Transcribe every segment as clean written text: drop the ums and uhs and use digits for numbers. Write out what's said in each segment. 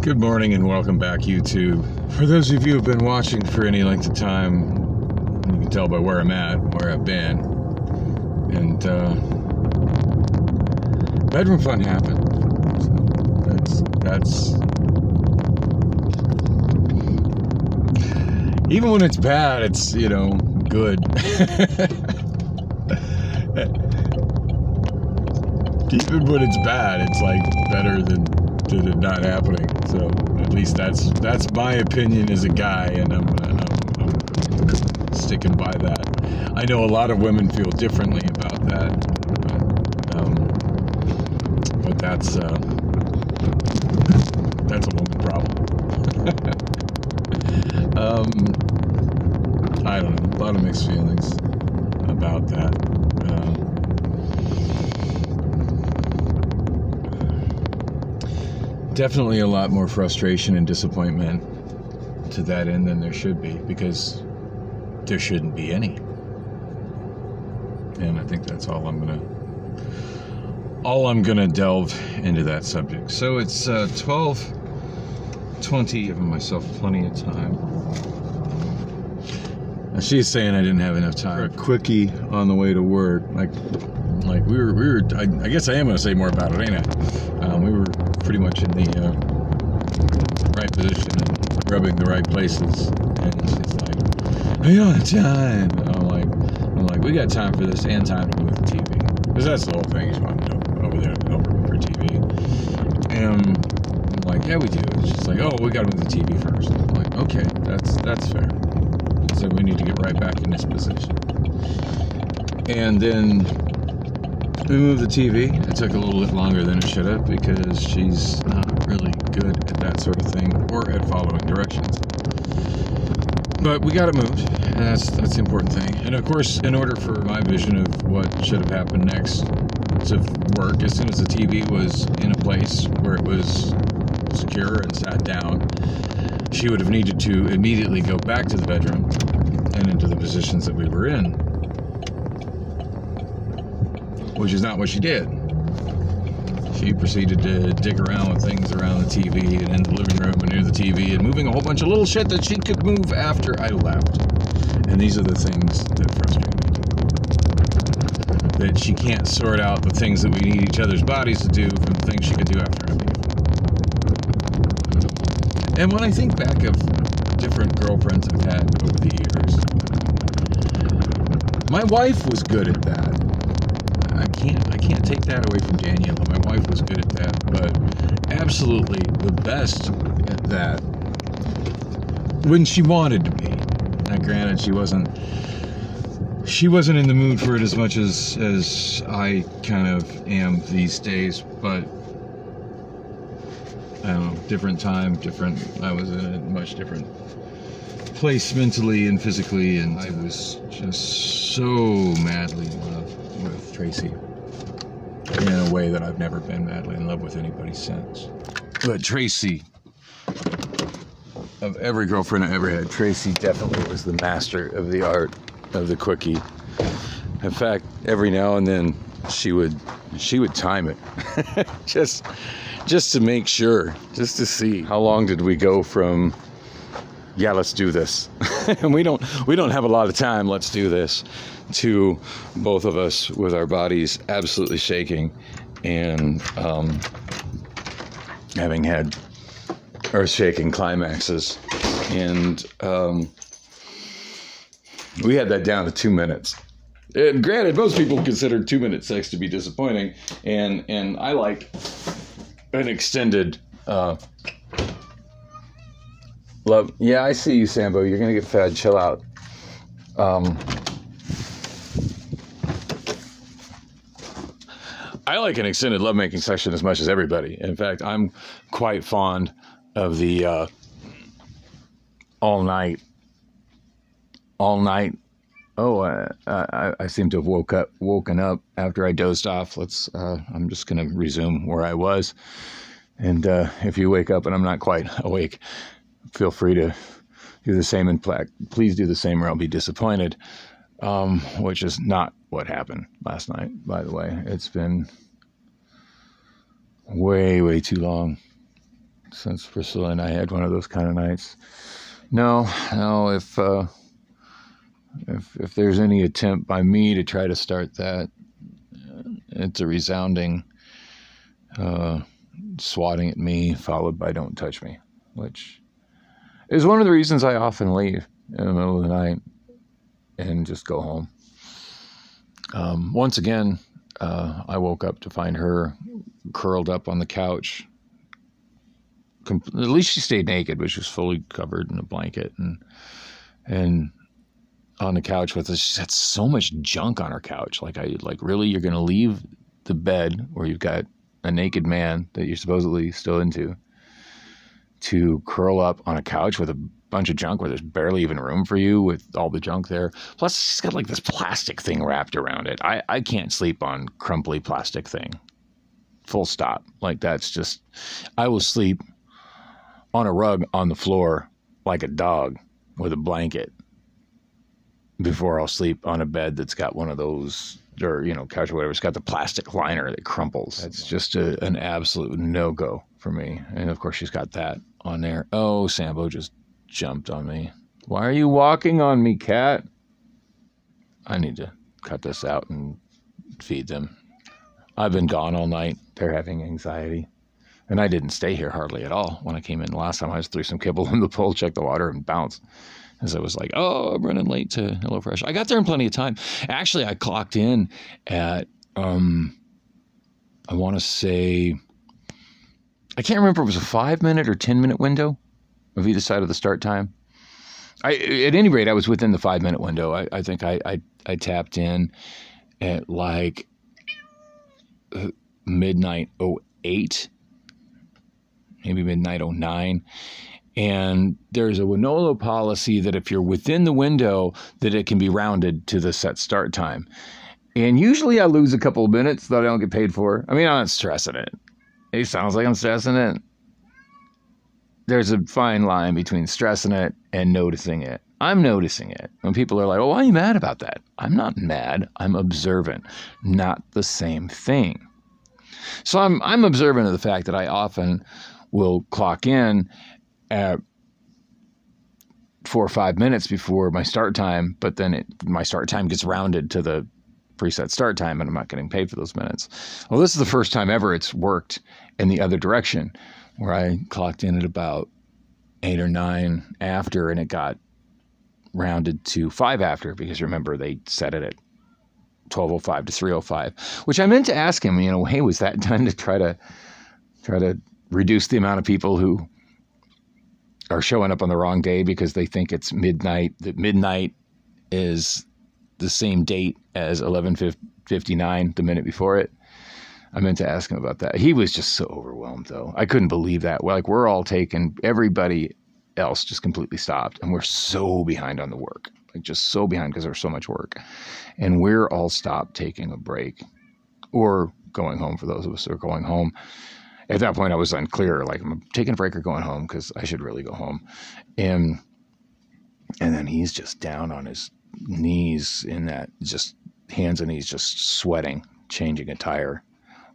Good morning and welcome back, YouTube. For those of you who have been watching for any length of time, you can tell by where I'm at, where I've been. And bedroom fun happened. So that's even when it's bad, it's, you know, good. Even when it's bad, it's like better than it not happening. So at least that's my opinion as a guy, and I'm sticking by that. I know a lot of women feel differently about that, but that's a woman problem. I don't know, a lot of mixed feelings about that. Definitely a lot more frustration and disappointment to that end than there should be, because there shouldn't be any. And I think that's all I'm gonna delve into that subject. So it's 12:20, giving myself plenty of time. Now she's saying I didn't have enough time for a quickie on the way to work. Like we were. I guess I am gonna say more about it, ain't I? We were pretty much in the right position and rubbing the right places, and she's like, "I don't have time." And I'm like, "We got time for this and time to move the TV," because that's the whole thing. You want to go over there for TV, and I'm like, "Yeah, we do." It's just like, "Oh, we got to move the TV first." I'm like, "Okay, that's fair." So we need to get right back in this position, and then we moved the TV. It took a little bit longer than it should have, because she's not really good at that sort of thing, or at following directions. But we got it moved, and that's the important thing. And of course, in order for my vision of what should have happened next to work, as soon as the TV was in a place where it was secure and sat down, she would have needed to immediately go back to the bedroom and into the positions that we were in, which is not what she did. She proceeded to dig around with things around the TV and in the living room and near the TV, and moving a whole bunch of little shit that she could move after I left. And these are the things that frustrate me. That she can't sort out the things that we need each other's bodies to do from the things she could do after I leave. And when I think back of different girlfriends I've had over the years, my wife was good at that. I can't take that away from Daniela. My wife was good at that, but absolutely the best at that when she wanted to be. Now, granted, she wasn't in the mood for it as much as I kind of am these days, but I don't know, different time, I was in a much different place mentally and physically, and I was just so madly in love with Tracy in a way that I've never been madly in love with anybody since. But Tracy, of every girlfriend I ever had, Tracy definitely was the master of the art of the quickie. In fact, every now and then she would time it just to make sure, just to see how long did we go from, yeah, let's do this, and we don't have a lot of time, let's do this, to both of us with our bodies absolutely shaking and having had earth-shaking climaxes. And we had that down to 2 minutes. And granted, most people consider 2-minute sex to be disappointing, and I like an extended love. Yeah, I see you, Sambo. You're gonna get fed. Chill out. I like an extended lovemaking session as much as everybody. In fact, I'm quite fond of the all night. Oh, I seem to have woken up after I dozed off. I'm just gonna resume where I was. And if you wake up and I'm not quite awake, feel free to do the same, and please do the same or I'll be disappointed, which is not what happened last night, by the way. It's been way too long since Priscilla and I had one of those kind of nights. No, if there's any attempt by me to try to start that, it's a resounding swatting at me, followed by "don't touch me," which is one of the reasons I often leave in the middle of the night and just go home. Once again, I woke up to find her curled up on the couch. At least she stayed naked, but she was fully covered in a blanket and on the couch with us. She had so much junk on her couch. Like, really, you're going to leave the bed where you've got a naked man that you're supposedly still into to curl up on a couch with a bunch of junk where there's barely even room for you with all the junk there. Plus, she's got like this plastic thing wrapped around it. I can't sleep on crumply plastic thing. Full stop. Like, that's just, I will sleep on a rug on the floor like a dog with a blanket before I'll sleep on a bed that's got one of those, or, couch or whatever. It's got the plastic liner that crumples. That's just an absolute no-go for me. And of course, she's got that on there. Oh, Sambo just jumped on me. Why are you walking on me, cat? I need to cut this out and feed them. I've been gone all night. They're having anxiety. And I didn't stay here hardly at all. When I came in last time, I just threw some kibble in the pool, checked the water, and bounced. As I was like, oh, I'm running late to HelloFresh. I got there in plenty of time. Actually, I clocked in at, I want to say, I can't remember if it was a 5-minute or 10-minute window of either side of the start time. At any rate, I was within the 5-minute window. I think I tapped in at like midnight 08, maybe midnight 09. And there's a Wonolo policy that if you're within the window, that it can be rounded to the set start time. And usually I lose a couple of minutes that I don't get paid for. I mean, I'm not stressing it. It sounds like I'm stressing it. There's a fine line between stressing it and noticing it. I'm noticing it. When people are like, oh, why are you mad about that? I'm not mad. I'm observant. Not the same thing. So I'm observant of the fact that I often will clock in at 4 or 5 minutes before my start time, but then my start time gets rounded to the preset start time, and I'm not getting paid for those minutes. Well, this is the first time ever it's worked in the other direction, where I clocked in at about 8 or 9 after, and it got rounded to 5 after, because remember, they set it at 12:05 to 3:05, which I meant to ask him, hey, was that done to try to reduce the amount of people who are showing up on the wrong day because they think it's midnight, that midnight is the same date as 11:59, the minute before it? I meant to ask him about that. He was just so overwhelmed, though. I couldn't believe that. Like, we're all taken, everybody else just completely stopped, and we're so behind on the work. Like, just so behind because there's so much work. And we're all stopped taking a break or going home, for those of us who are going home. At that point, I was unclear, like, I'm taking a break or going home, because I should really go home. And then he's just down on his knees in that, just hands and knees, just sweating, changing a tire,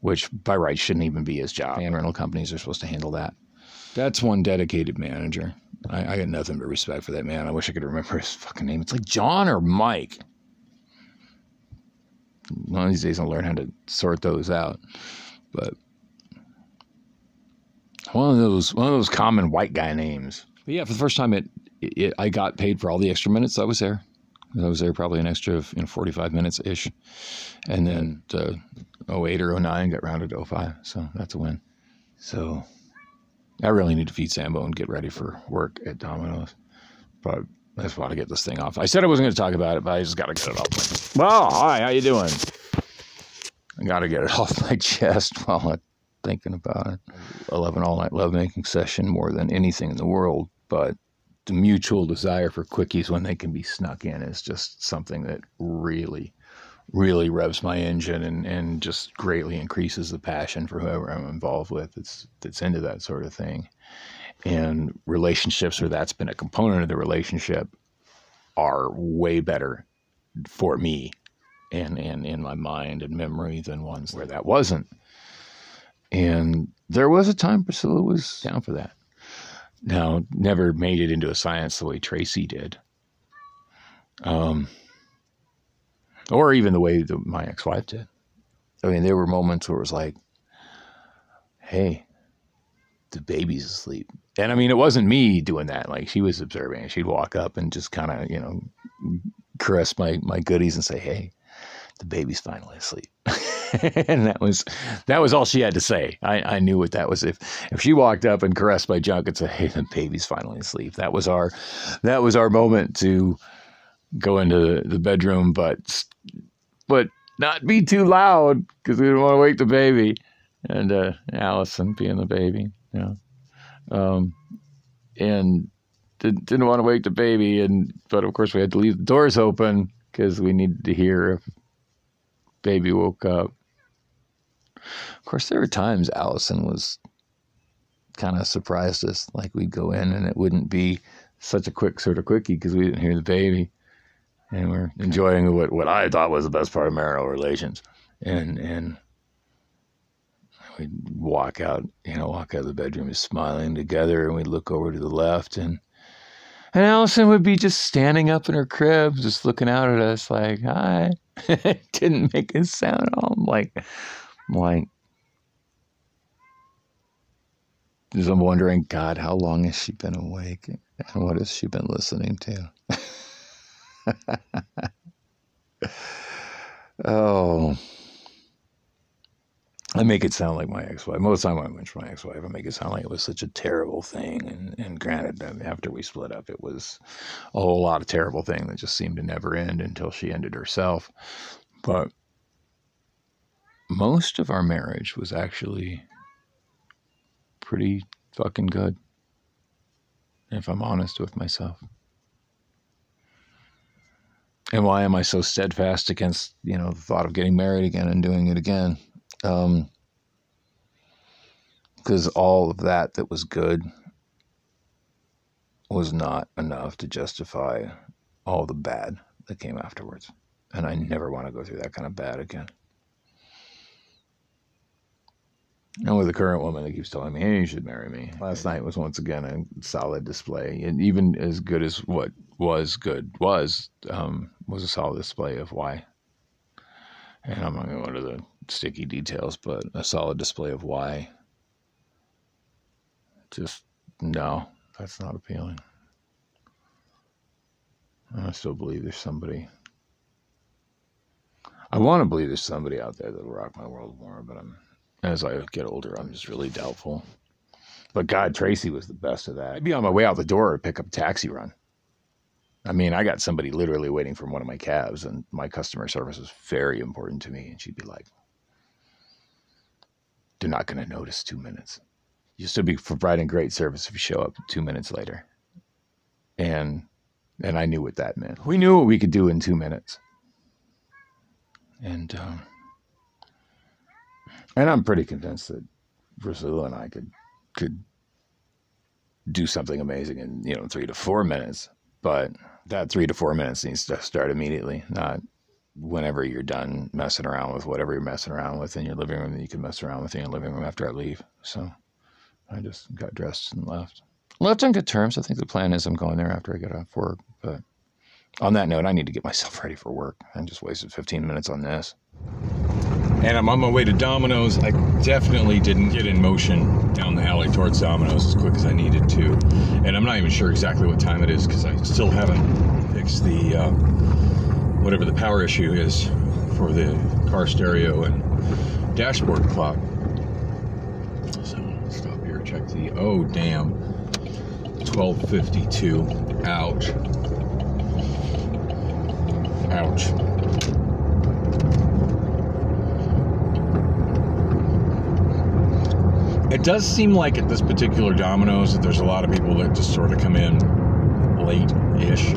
which by rights shouldn't even be his job. Van rental companies are supposed to handle that. That's one dedicated manager. I got nothing but respect for that man. I wish I could remember his fucking name. It's like John or Mike. One of these days I'll learn how to sort those out. But one of those common white guy names. But yeah, for the first time, I got paid for all the extra minutes I was there. I was there probably an extra of 45 minutes ish, and then 08 or 09 got rounded to 05. So that's a win. So I really need to feed Sambo and get ready for work at Domino's. But I just want to get this thing off. I said I wasn't going to talk about it, but I just got to get it off. Well, hi, how you doing? I got to get it off my chest while I'm thinking about it. I love an all-night lovemaking session more than anything in the world, but the mutual desire for quickies when they can be snuck in is just something that really, really revs my engine and just greatly increases the passion for whoever I'm involved with that's into that sort of thing. And relationships where that's been a component of the relationship are way better for me and in my mind and memory than ones where that wasn't. And there was a time Priscilla was down for that. Now, never made it into a science the way Tracy did. Or even the way that my ex-wife did. I mean, there were moments where it was like, hey, the baby's asleep. And I mean, it wasn't me doing that. Like, she was observing. She'd walk up and just kind of, you know, caress my goodies and say, hey, the baby's finally asleep. And that was all she had to say. I knew what that was. If she walked up and caressed my junk and said, hey, the baby's finally asleep, that was our moment to go into the bedroom, but not be too loud because we didn't want to wake the baby. And Allison being the baby, you know, and didn't want to wake the baby, but of course we had to leave the doors open because we needed to hear if baby woke up. Of course, there were times Allison was kind of surprised us, like we'd go in and it wouldn't be such a quick sort of quickie because we didn't hear the baby, and we're enjoying what I thought was the best part of marital relations, and we'd walk out of the bedroom just smiling together, and we'd look over to the left, and Allison would be just standing up in her crib, just looking out at us like, hi. Didn't make a sound at all. I'm like, I'm wondering, God, how long has she been awake? And what has she been listening to? Oh. I make it sound like my ex-wife. Most of the time I mention my ex-wife, I make it sound like it was such a terrible thing. And granted, after we split up, it was a whole lot of terrible thing that just seemed to never end until she ended herself. But most of our marriage was actually pretty fucking good, if I'm honest with myself. And why am I so steadfast against, the thought of getting married again and doing it again? Because all of that was good was not enough to justify all the bad that came afterwards. And I never want to go through that kind of bad again. And with the current woman that keeps telling me, hey, you should marry me. Last night was once again a solid display. And even as good as what was good was a solid display of why. And I'm not going to go into the sticky details, but a solid display of why. Just, no, that's not appealing. And I still believe there's somebody. I want to believe there's somebody out there that'll rock my world more, but as I get older, I'm just really doubtful. But God, Tracy was the best of that. I'd be on my way out the door to pick up a taxi run. I mean, I got somebody literally waiting for one of my cabs, and my customer service was very important to me. And she'd be like, they're not going to notice 2 minutes. You'll still be providing great service if you show up 2 minutes later. And I knew what that meant. We knew what we could do in 2 minutes. And I'm pretty convinced that Priscilla and I could do something amazing in 3 to 4 minutes. But that 3 to 4 minutes needs to start immediately, not whenever you're done messing around with whatever you're messing around with in your living room that you can mess around with in your living room after I leave. So I just got dressed and left. Left on good terms. I think the plan is I'm going there after I get off work. But on that note, I need to get myself ready for work. I just wasted 15 minutes on this. And I'm on my way to Domino's. I definitely didn't get in motion down the alley towards Domino's as quick as I needed to. And I'm not even sure exactly what time it is because I still haven't fixed the, whatever the power issue is for the car stereo and dashboard clock. So stop here, check the, oh damn, 12:52. Ouch. Ouch. It does seem like at this particular Domino's that there's a lot of people that just sort of come in late-ish,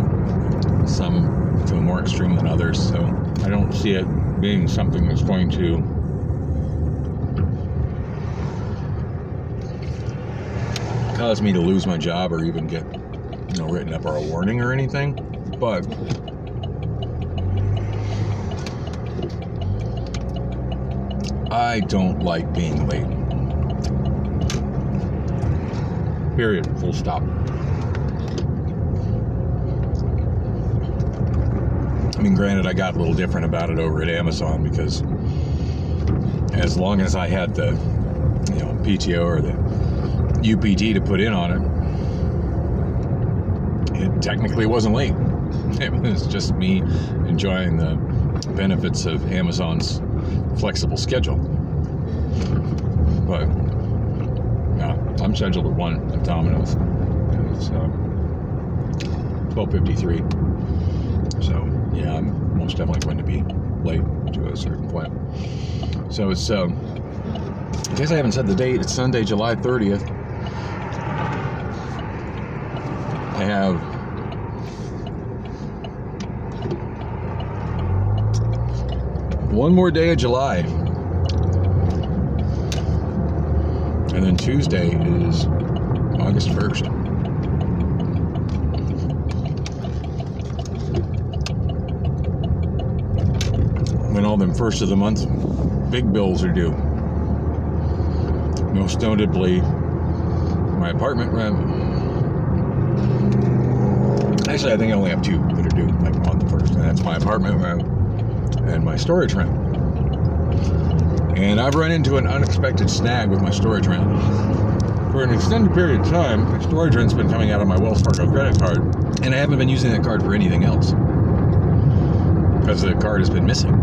some to a more extreme than others, so I don't see it being something that's going to cause me to lose my job or even get, written up or a warning or anything, but I don't like being late. Period. Full stop. I mean, granted, I got a little different about it over at Amazon because as long as I had the, PTO or the UPT to put in on it, it technically wasn't late. It was just me enjoying the benefits of Amazon's flexible schedule. But yeah, I'm scheduled at 1 at Domino's. It's 12:53. So yeah, I'm most definitely going to be late to a certain point. So it's in case I haven't said the date, it's Sunday, July 30th. I have one more day of July, and then Tuesday is August 1st. When all them first of the month big bills are due. Most notably, my apartment rent. Actually, I think I only have two that are due, like on the first, and that's my apartment rent and my storage rent. And I've run into an unexpected snag with my storage rent. For an extended period of time, my storage rent's been coming out of my Wells Fargo credit card, and I haven't been using that card for anything else because the card has been missing.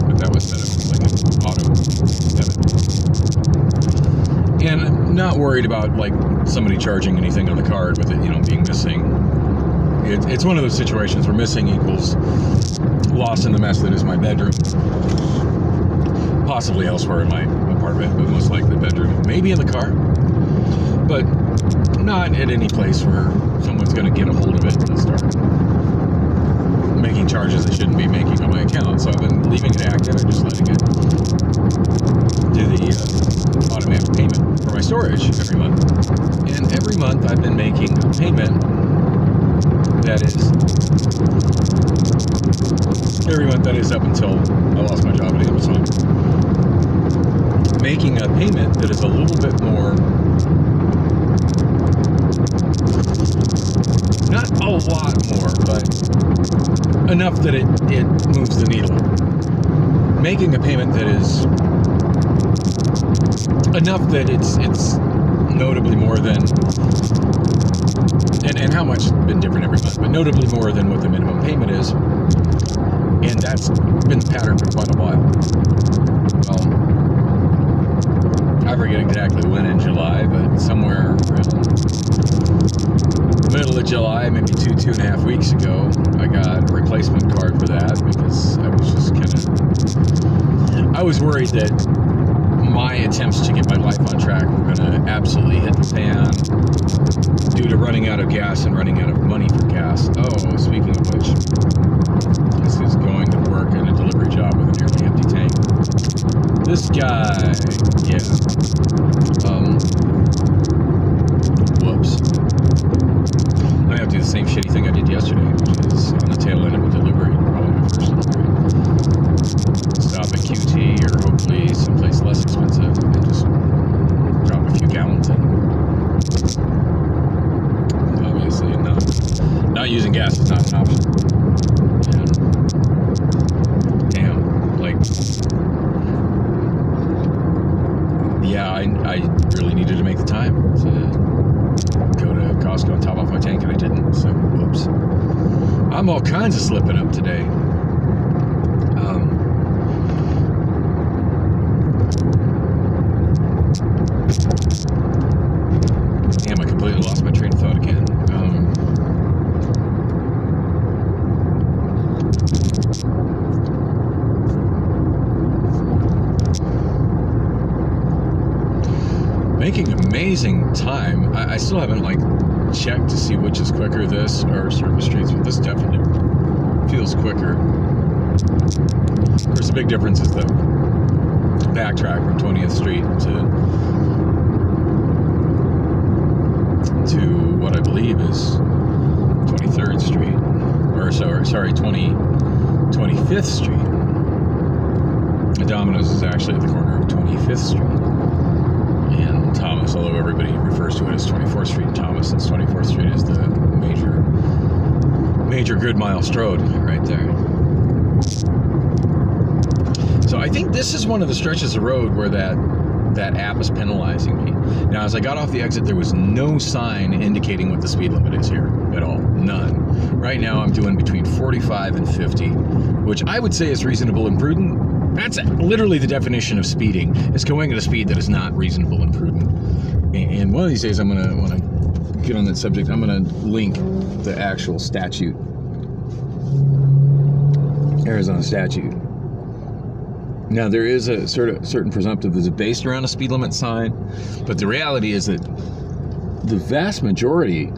But that was set up like an auto debit. And I'm not worried about like somebody charging anything on the card with it, being missing. It's one of those situations where missing equals lost in the mess that is my bedroom. Possibly elsewhere in my apartment, but most likely bedroom. Maybe in the car, but not at any place where someone's going to get a hold of it and start making charges they shouldn't be making on my account. So I've been leaving it active and just letting it do the automatic payment for my storage every month. And every month I've been making a payment that is up until I lost my job at Amazon. Making a payment that is a little bit more, not a lot more, but enough that it moves the needle. Making a payment that is enough that it's notably more than, and how much has been different every month, but notably more than what the minimum payment is. And that's been the pattern for quite a while. Well, I forget exactly when in July, but somewhere around middle of July, maybe two and a half weeks ago, I got a replacement card for that because I was just I was worried that my attempts to get my life on track were going to absolutely hit the fan due to running out of gas and running out of money for gas. Oh, speaking of which, this is going to work in a delivery job with a nearly empty tank. This guy, yeah. Whoops. I have to do the same shitty thing I did yesterday, which is on the tail end of a delivery, probably my first delivery. Stop at QT or hopefully someplace less expensive and just drop a few gallons in. Obviously, not using gas is not an option. Damn, like, yeah, I really needed to make the time to go to Costco and top off my tank, and I didn't, so whoops. I'm all kinds of slipping up today. Damn, I completely lost my train of thought again. Making amazing time. I still haven't checked to see which is quicker, this or Service Streets, but this definitely feels quicker. Of course, the big difference is the backtrack from 20th Street to what I believe is 23rd Street, or sorry, 25th Street. The Domino's is actually at the corner of 25th Street. in Thomas, although everybody refers to it as 24th Street in Thomas, since 24th Street is the major grid mile strode right there. So I think this is one of the stretches of road where that app is penalizing me. Now, as I got off the exit, there was no sign indicating what the speed limit is here at all. None. Right now, I'm doing between 45 and 50, which I would say is reasonable and prudent. That's literally the definition of speeding, is going at a speed that is not reasonable and prudent. And one of these days, when I get on that subject, I'm going to link the actual statute. Arizona statute. Now, there is a certain presumptive that's based around a speed limit sign, but the reality is that the vast majority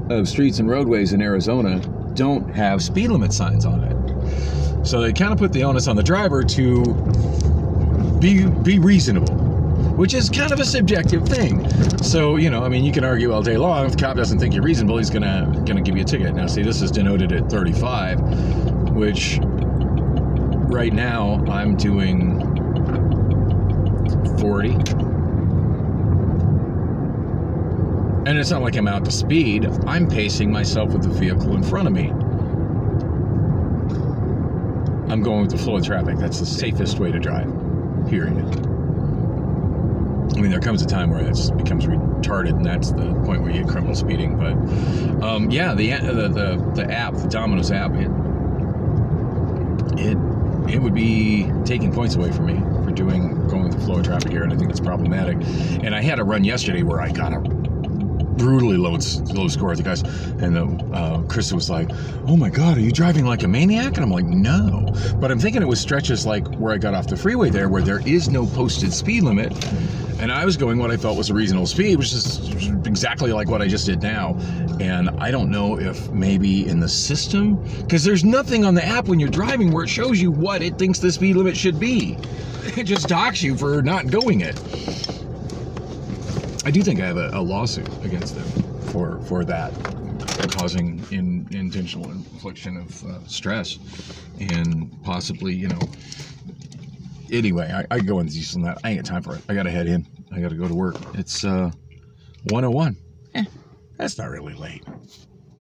of streets and roadways in Arizona don't have speed limit signs on it. So they kind of put the onus on the driver to be reasonable, which is kind of a subjective thing. So, you know, I mean, you can argue all day long. If the cop doesn't think you're reasonable, he's gonna give you a ticket. Now, see, this is denoted at 35, which right now I'm doing 40. And it's not like I'm out to speed. I'm pacing myself with the vehicle in front of me. I'm going with the flow of traffic. That's the safest way to drive, period. I mean, there comes a time where it becomes retarded, and that's the point where you get criminal speeding. But yeah, the app, the Domino's app, it would be taking points away from me for going with the flow of traffic here, and I think that's problematic. And I had a run yesterday where I got a brutally low score at the guys, and Krista was like, "Oh my God, are you driving like a maniac?" And I'm like, "No," but I'm thinking it was stretches like where I got off the freeway there, where there is no posted speed limit, and I was going what I felt was a reasonable speed, which is exactly like what I just did now. And I don't know if maybe in the system, because there's nothing on the app when you're driving where it shows you what it thinks the speed limit should be. It just docks you for not going it. I do think I have a lawsuit against them for that, causing intentional infliction of stress, and possibly, you know. Anyway, I go into detail on that. I ain't got time for it. I gotta head in. I gotta go to work. It's 1:01. That's not really late.